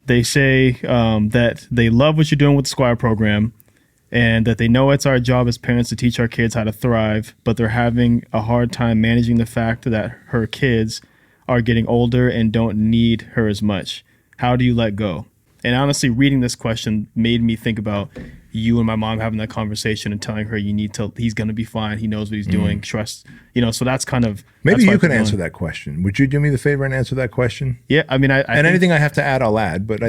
They say that they love what you're doing with the Squire program, and that they know it's our job as parents to teach our kids how to thrive, but they're having a hard time managing the fact that her kids are getting older and don't need her as much. How do you let go? And honestly, reading this question made me think about you and my mom having that conversation and telling her he's going to be fine. He knows what he's doing. Trust, so that's kind of. Maybe you can answer that question. Would you do me the favor and answer that question? Yeah. I mean, anything I have to add, I'll add, but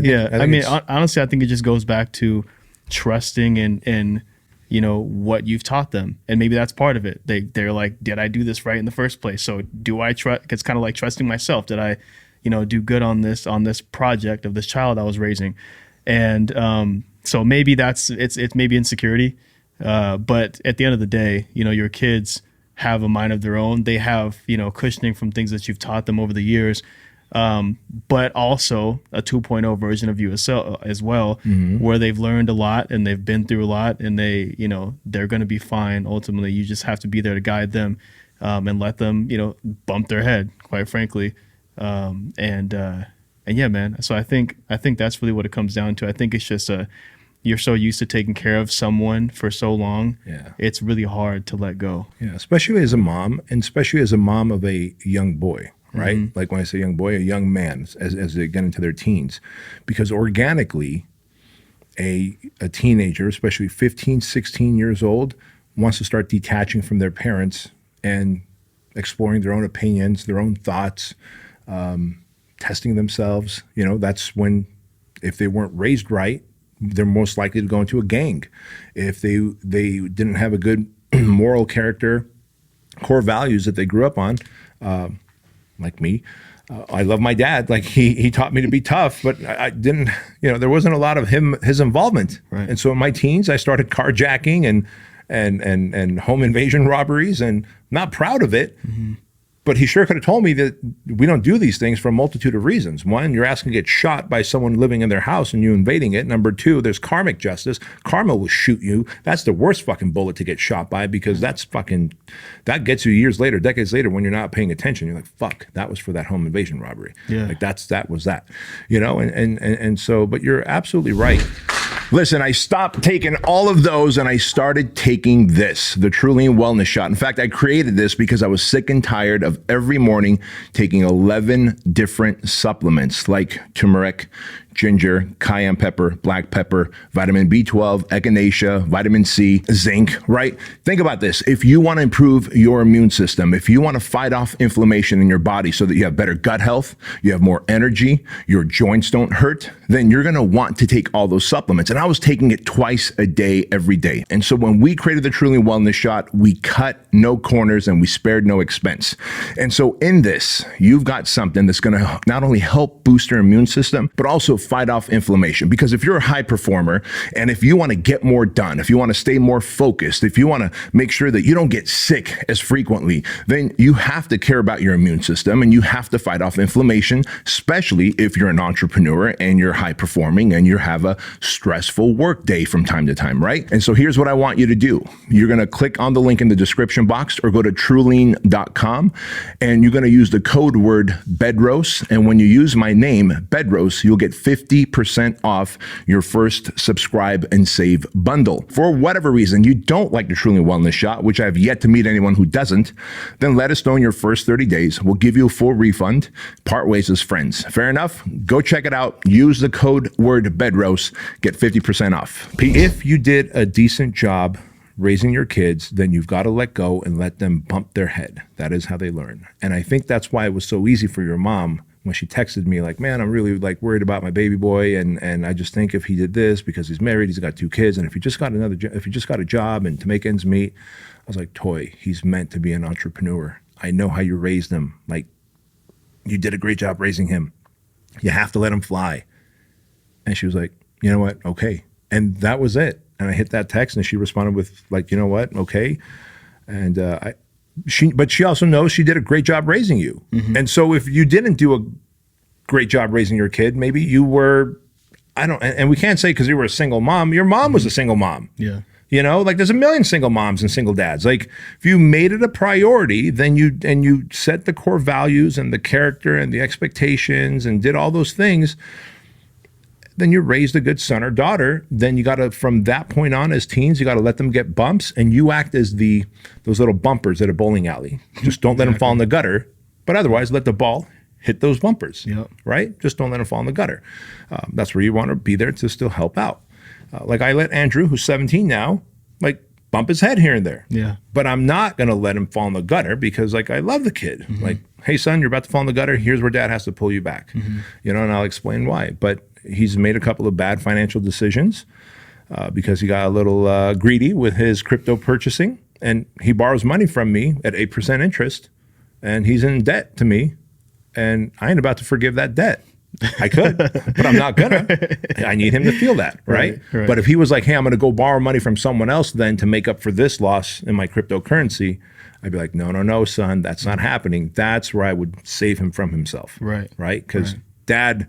honestly, I think it just goes back to trusting and what you've taught them, and maybe that's part of it. They're like, did I do this right in the first place? So do I trust? It's kind of like trusting myself. Did I do good on this project of this child I was raising? And so maybe it's maybe insecurity, but at the end of the day, your kids have a mind of their own. They have cushioning from things that you've taught them over the years, but also a 2.0 version of you as well, where they've learned a lot and they've been through a lot, and they're going to be fine. Ultimately, you just have to be there to guide them, and let them bump their head, quite frankly. And yeah, man. So I think that's really what it comes down to. I think it's just you're so used to taking care of someone for so long. Yeah, it's really hard to let go. Yeah, especially as a mom, and especially as a mom of a young boy. Right? Like when I say young boy, a young man as they get into their teens, because organically a teenager, especially 15, 16 years old, wants to start detaching from their parents and exploring their own opinions, their own thoughts, testing themselves. That's when, if they weren't raised right, they're most likely to go into a gang. If they didn't have a good moral character, core values that they grew up on, like me, I love my dad. Like he taught me to be tough, but I didn't, there wasn't a lot of his involvement. Right. And so in my teens, I started carjacking and home invasion robberies, and not proud of it. But he sure could have told me that we don't do these things for a multitude of reasons. One, you're asking to get shot by someone living in their house and you invading it. Number two, there's karmic justice. Karma will shoot you. That's the worst fucking bullet to get shot by, because that gets you years later, decades later, when you're not paying attention. You're like, fuck, that was for that home invasion robbery. Yeah. Like that was that. And so, but you're absolutely right. Listen, I stopped taking all of those and I started taking this, the Truline Wellness Shot. In fact, I created this because I was sick and tired of every morning taking 11 different supplements like turmeric, ginger, cayenne pepper, black pepper, vitamin B12, echinacea, vitamin C, zinc, right? Think about this. If you want to improve your immune system, if you want to fight off inflammation in your body so that you have better gut health, you have more energy, your joints don't hurt, then you're going to want to take all those supplements. And I was taking it twice a day, every day. And so when we created the Truly Wellness Shot, we cut no corners and we spared no expense. And so in this, you've got something that's going to not only help boost your immune system, but also fight off inflammation. Because if you're a high performer and if you want to get more done, if you want to stay more focused, if you want to make sure that you don't get sick as frequently, then you have to care about your immune system and you have to fight off inflammation, especially if you're an entrepreneur and you're high performing and you have a stressful work day from time to time, right? And so here's what I want you to do. You're going to click on the link in the description box or go to truline.com and you're going to use the code word Bedros. And when you use my name, Bedros, you'll get 50% off your first subscribe and save bundle. For whatever reason you don't like the Truly Wellness Shot, which I've yet to meet anyone who doesn't, then let us know in your first 30 days. We'll give you a full refund. Part ways as friends. Fair enough? Go check it out. Use the code word Bedros. Get 50% off. If you did a decent job raising your kids, then you've got to let go and let them bump their head. That is how they learn. And I think that's why it was so easy for your mom when she texted me like, man, I'm really like worried about my baby boy. And I just think if he did this because he's married, he's got 2 kids. And if he just got a job and to make ends meet, I was like, Toy, he's meant to be an entrepreneur. I know how you raised him. Like, you did a great job raising him. You have to let him fly. And she was like, you know what? Okay. And that was it. And I hit that text and she responded with like, you know what? Okay. And but she also knows she did a great job raising you. Mm-hmm. And so if you didn't do a great job raising your kid, maybe you were, and we can't say because you were a single mom, your mom was a single mom. Yeah. You know, like there's a million single moms and single dads. Like if you made it a priority, then you set the core values and the character and the expectations and did all those things, then you raised a good son or daughter. Then you got to, from that point on as teens, you got to let them get bumps, and you act as those little bumpers at a bowling alley. Just don't let them fall in the gutter, but otherwise let the ball hit those bumpers, right? Just don't let them fall in the gutter. That's where you want to be there to still help out. Like I let Andrew, who's 17 now, like bump his head here and there. Yeah. But I'm not going to let him fall in the gutter because like I love the kid. Like, hey son, you're about to fall in the gutter. Here's where dad has to pull you back. You know, and I'll explain why. But he's made a couple of bad financial decisions because he got a little greedy with his crypto purchasing, and he borrows money from me at 8% interest, and he's in debt to me, and I ain't about to forgive that debt. I could, but I'm not gonna. I need him to feel that, right? But if he was like, hey, I'm gonna go borrow money from someone else then to make up for this loss in my cryptocurrency, I'd be like, no, son, that's not happening. That's where I would save him from himself. Right? Because dad,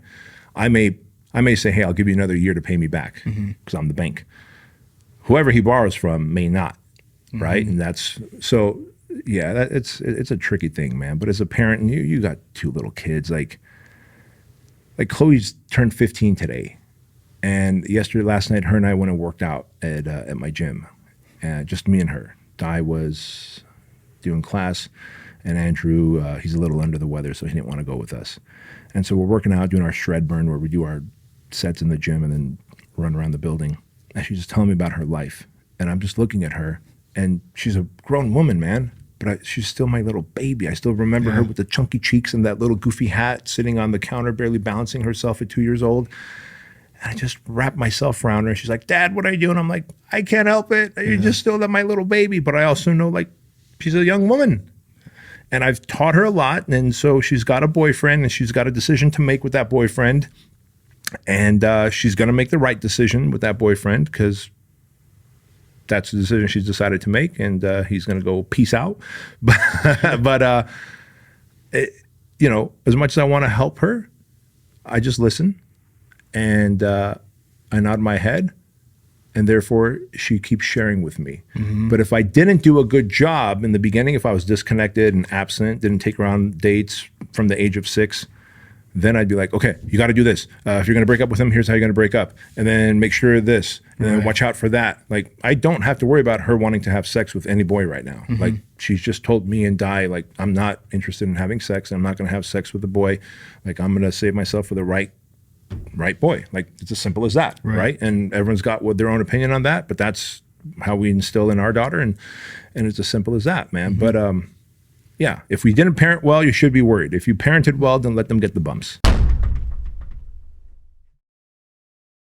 I may say, hey, I'll give you another year to pay me back because I'm the bank. Whoever he borrows from may not, right? And that's, so yeah, it's a tricky thing, man. But as a parent, and you got two little kids, like Chloe's turned 15 today, and last night, her and I went and worked out at my gym, just me and her. Di was doing class, and Andrew, he's a little under the weather, so he didn't want to go with us. And so we're working out, doing our shred burn, where we do our sets in the gym and then run around the building. And she's just telling me about her life, and I'm just looking at her, and she's a grown woman, man. But she's still my little baby. I still remember her with the chunky cheeks and that little goofy hat, sitting on the counter, barely balancing herself at 2 years old. And I just wrapped myself around her. She's like, Dad, what are you doing? I'm like, I can't help it. You're just still my little baby. But I also know, like, she's a young woman. And I've taught her a lot. And so she's got a boyfriend, and she's got a decision to make with that boyfriend. And she's going to make the right decision with that boyfriend, because that's the decision she's decided to make, and he's going to go peace out. But you know, as much as I want to help her, I just listen, and I nod my head, and therefore she keeps sharing with me. But if I didn't do a good job in the beginning, if I was disconnected and absent, didn't take her on dates from the age of 6, then I'd be like, okay, you got to do this. If you're going to break up with him, here's how you're going to break up. And then make sure of this. And then watch out for that. Like, I don't have to worry about her wanting to have sex with any boy right now. Like, she's just told me and Di, like, I'm not interested in having sex. I'm not going to have sex with a boy. Like, I'm going to save myself for the right boy. Like, it's as simple as that, right? And everyone's got their own opinion on that, but that's how we instill in our daughter. And it's as simple as that, man. But, yeah, if we didn't parent well, you should be worried. If you parented well, then let them get the bumps.